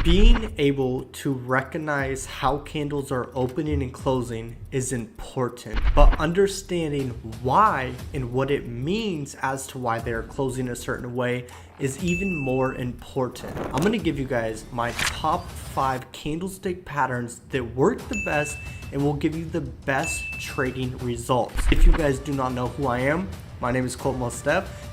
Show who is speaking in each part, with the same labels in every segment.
Speaker 1: Being able to recognize how candles are opening and closing is important, but understanding why and what it means as to why they are closing a certain way is even more important. I'm going to give you guys my top 5 candlestick patterns that work the best and will give you the best trading results. If you guys do not know who I am, my name is Colt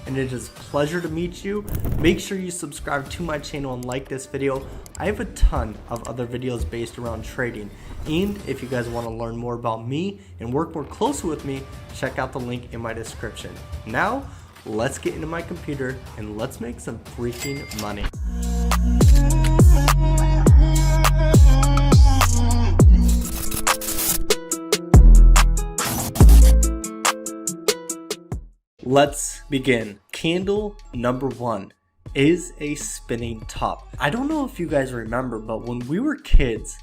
Speaker 1: and it is a pleasure to meet you. Make sure you subscribe to my channel and like this video. I have a ton of other videos based around trading, and if you guys want to learn more about me and work more closely with me, check out the link in my description. Now let's get into my computer and let's make some freaking money. Let's begin. Candle number 1 is a spinning top. I don't know if you guys remember, but when we were kids,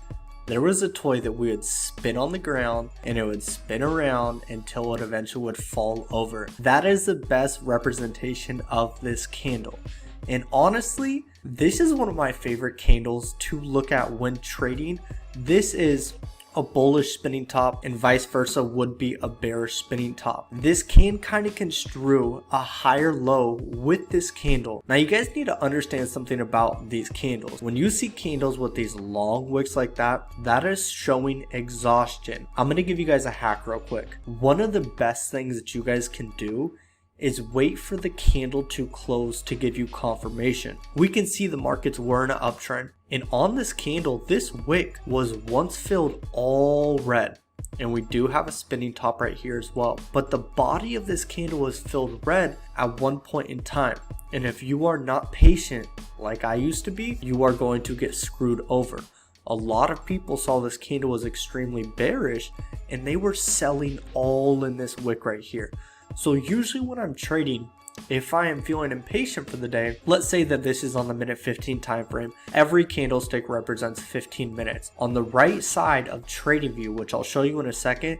Speaker 1: there was a toy that we would spin on the ground and it would spin around until it eventually would fall over. That is the best representation of this candle. And honestly, this is one of my favorite candles to look at when trading. This is a bullish spinning top and vice versa would be a bearish spinning top. This can kind of construe a higher low with this candle. Now you guys need to understand something about these candles. When you see candles with these long wicks like that, that is showing exhaustion. I'm going to give you guys a hack real quick. One of the best things that you guys can do is wait for the candle to close to give you confirmation. We can see the markets were in an uptrend, and on this candle, this wick was once filled all red, and we do have a spinning top right here as well, but the body of this candle was filled red at one point in time, and if you are not patient like I used to be, you are going to get screwed over. A lot of people saw this candle was extremely bearish and they were selling all in this wick right here. So usually when I'm trading, if I am feeling impatient for the day, let's say that this is on the minute 15 time frame, every candlestick represents 15 minutes. On the right side of trading view, which I'll show you in a second,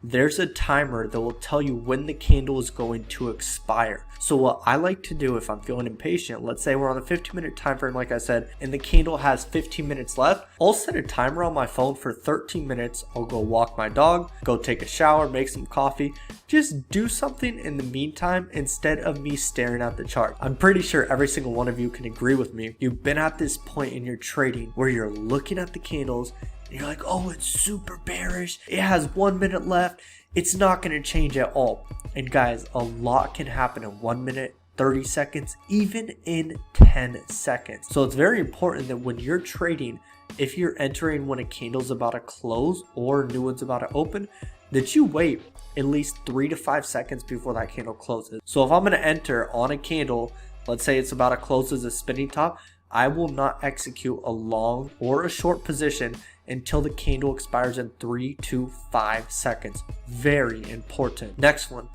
Speaker 1: there's a timer that will tell you when the candle is going to expire. So what I like to do if I'm feeling impatient, let's say we're on the 15-minute time frame like I said, and the candle has 15 minutes left, I'll set a timer on my phone for 13 minutes. I'll go walk my dog, go take a shower, make some coffee, just do something in the meantime instead of me staring at the chart. I'm pretty sure every single one of you can agree with me. You've been at this point in your trading where you're looking at the candles and you're like, oh, it's super bearish. It has 1 minute left. It's not going to change at all. And guys, a lot can happen in 1 minute, 30 seconds, even in 10 seconds. So it's very important that when you're trading, if you're entering when a candle's about to close or a new one's about to open, that you wait at least 3 to 5 seconds before that candle closes. So if I'm going to enter on a candle, let's say it's about to close as a spinning top, I will not execute a long or a short position until the candle expires in 3 to 5 seconds. Very important. Next one,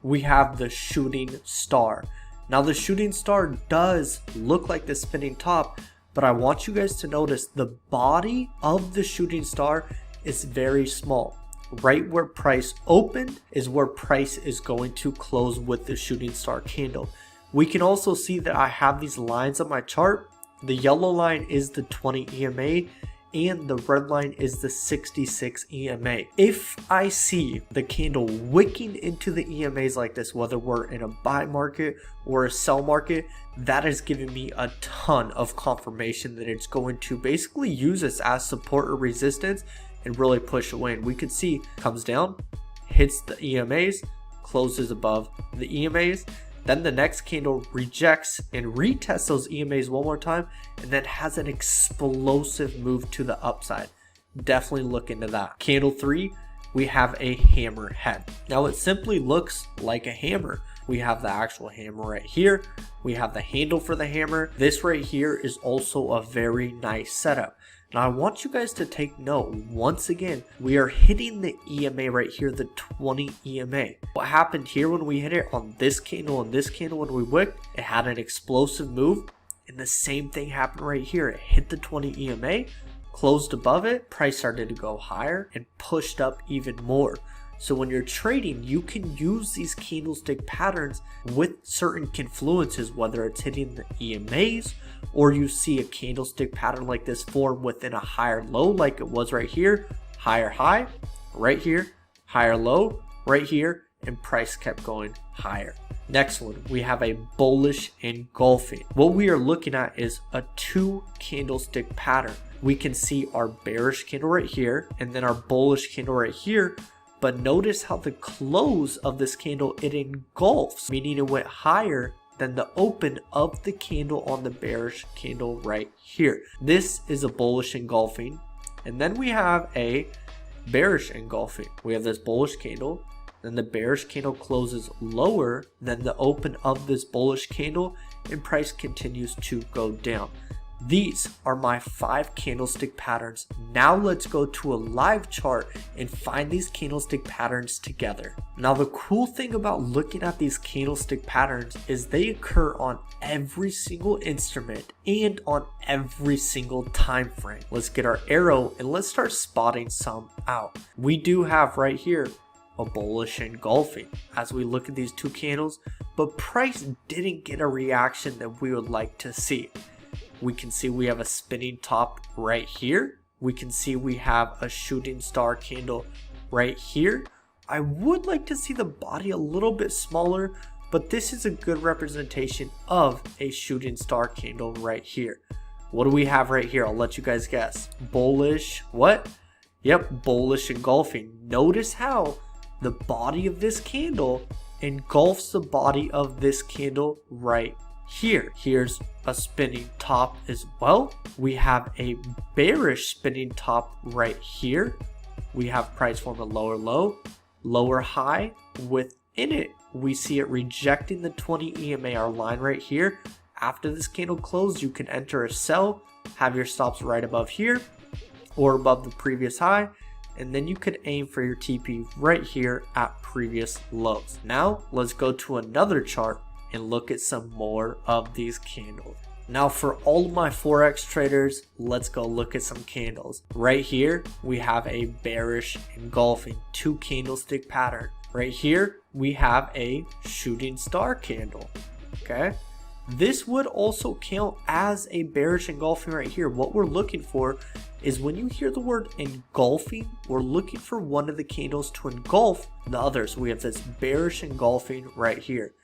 Speaker 1: we have the shooting star. Now the shooting star does look like the spinning top, but I want you guys to notice the body of the shooting star is very small. Right where price opened is where price is going to close with the shooting star candle. We can also see that I have these lines on my chart. The yellow line is the 20 EMA and the red line is the 66 EMA. If I see the candle wicking into the EMAs like this, whether we're in a buy market or a sell market, that is giving me a ton of confirmation that it's going to basically use this as support or resistance and really push away. And we can see comes down, hits the EMAs, closes above the EMAs. Then the next candle rejects and retests those EMAs one more time and then has an explosive move to the upside. Definitely look into that. Candle 3, we have a hammer head. Now it simply looks like a hammer. We have the actual hammer right here. We have the handle for the hammer. This right here is also a very nice setup. Now I want you guys to take note, once again, we are hitting the EMA right here, the 20 EMA. What happened here when we hit it on this candle and this candle when we wicked, it had an explosive move, and the same thing happened right here. It hit the 20 EMA, closed above it, price started to go higher and pushed up even more. So when you're trading, you can use these candlestick patterns with certain confluences, whether it's hitting the EMAs or you see a candlestick pattern like this form within a higher low like it was right here, higher high, right here, higher low, right here, and price kept going higher. Next one, we have a bullish engulfing. What we are looking at is a 2 candlestick pattern. We can see our bearish candle right here and then our bullish candle right here. But notice how the close of this candle, it engulfs, meaning it went higher than the open of the candle on the bearish candle right here. This is a bullish engulfing. And then we have a bearish engulfing. We have this bullish candle, then the bearish candle closes lower than the open of this bullish candle, and price continues to go down. These are my 5 candlestick patterns. Now let's go to a live chart and find these candlestick patterns together. Now the cool thing about looking at these candlestick patterns is they occur on every single instrument and on every single time frame. Let's get our arrow and let's start spotting some out. We do have right here a bullish engulfing as we look at these 2 candles, but price didn't get a reaction that we would like to see. We can see we have a spinning top right here. We can see we have a shooting star candle right here. I would like to see the body a little bit smaller, but this is a good representation of a shooting star candle right here. What do we have right here? I'll let you guys guess. Bullish, what? Yep, bullish engulfing. Notice how the body of this candle engulfs the body of this candle right here. Here's a spinning top as well. We have a bearish spinning top right here. We have price form a lower low, lower high. Within it, we see it rejecting the 20 EMA, our line right here. After this candle closed, you can enter a sell, have your stops right above here or above the previous high, and then you could aim for your TP right here at previous lows. Now let's go to another chart and look at some more of these candles. Now for all of my forex traders, let's go look at some candles. Right here, we have a bearish engulfing 2 candlestick pattern. Right here, we have a shooting star candle, okay? This would also count as a bearish engulfing right here. What we're looking for is when you hear the word engulfing, we're looking for one of the candles to engulf the others. We have this bearish engulfing right here.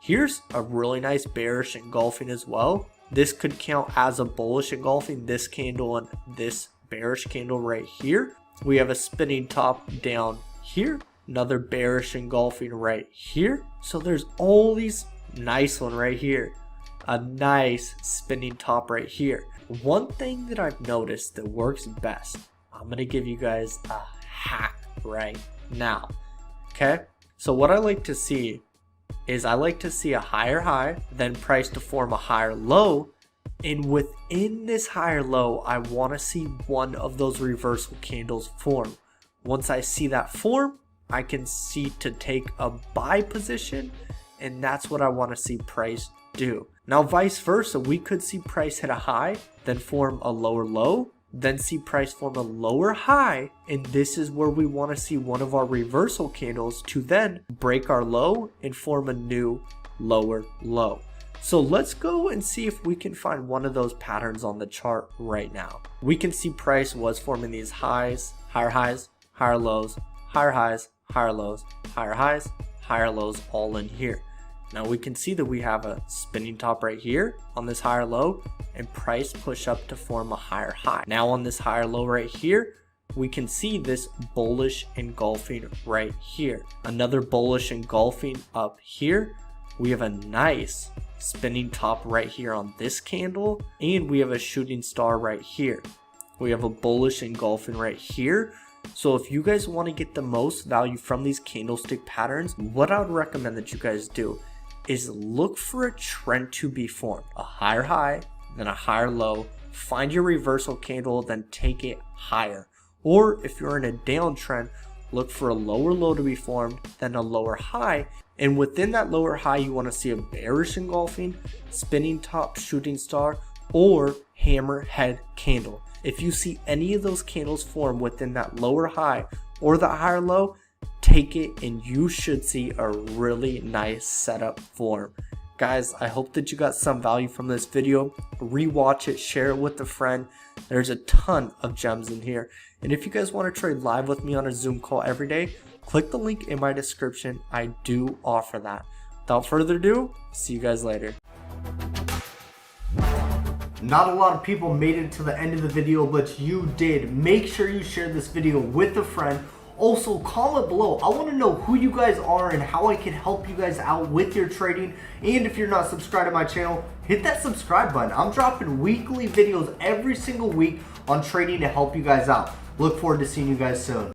Speaker 1: Here's a really nice bearish engulfing as well. This could count as a bullish engulfing, this candle and this bearish candle right here. We have a spinning top down here, another bearish engulfing right here. So there's all these, nice one right here, a nice spinning top right here. One thing that I've noticed that works best, I'm going to give you guys a hack right now. Okay, so what I like to see is I like to see a higher high, then price to form a higher low, and within this higher low, I want to see one of those reversal candles form. Once I see that form, I can see to take a buy position, and that's what I want to see price do. Now vice versa, we could see price hit a high, then form a lower low, then see price form a lower high, and this is where we want to see one of our reversal candles to then break our low and form a new lower low. So let's go and see if we can find one of those patterns on the chart right now. We can see price was forming these highs, higher lows, higher highs, higher lows, higher highs, higher lows, all in here. Now we can see that we have a spinning top right here on this higher low and price push up to form a higher high. Now on this higher low right here, we can see this bullish engulfing right here. Another bullish engulfing up here. We have a nice spinning top right here on this candle, and we have a shooting star right here. We have a bullish engulfing right here. So if you guys want to get the most value from these candlestick patterns, what I would recommend that you guys do is look for a trend to be formed. A higher high, then a higher low. Find your reversal candle, then take it higher. Or if you're in a downtrend, look for a lower low to be formed, then a lower high. And within that lower high, you want to see a bearish engulfing, spinning top, shooting star, or hammerhead candle. If you see any of those candles form within that lower high or the higher low, take it and you should see a really nice setup form. Guys, I hope that you got some value from this video. Rewatch it, share it with a friend. There's a ton of gems in here. And if you guys want to trade live with me on a Zoom call every day, click the link in my description. I do offer that. Without further ado, see you guys later. Not a lot of people made it to the end of the video, but you did. Make sure you share this video with a friend. Also, comment below. I want to know who you guys are and how I can help you guys out with your trading. And if you're not subscribed to my channel, hit that subscribe button. I'm dropping weekly videos every single week on trading to help you guys out. Look forward to seeing you guys soon.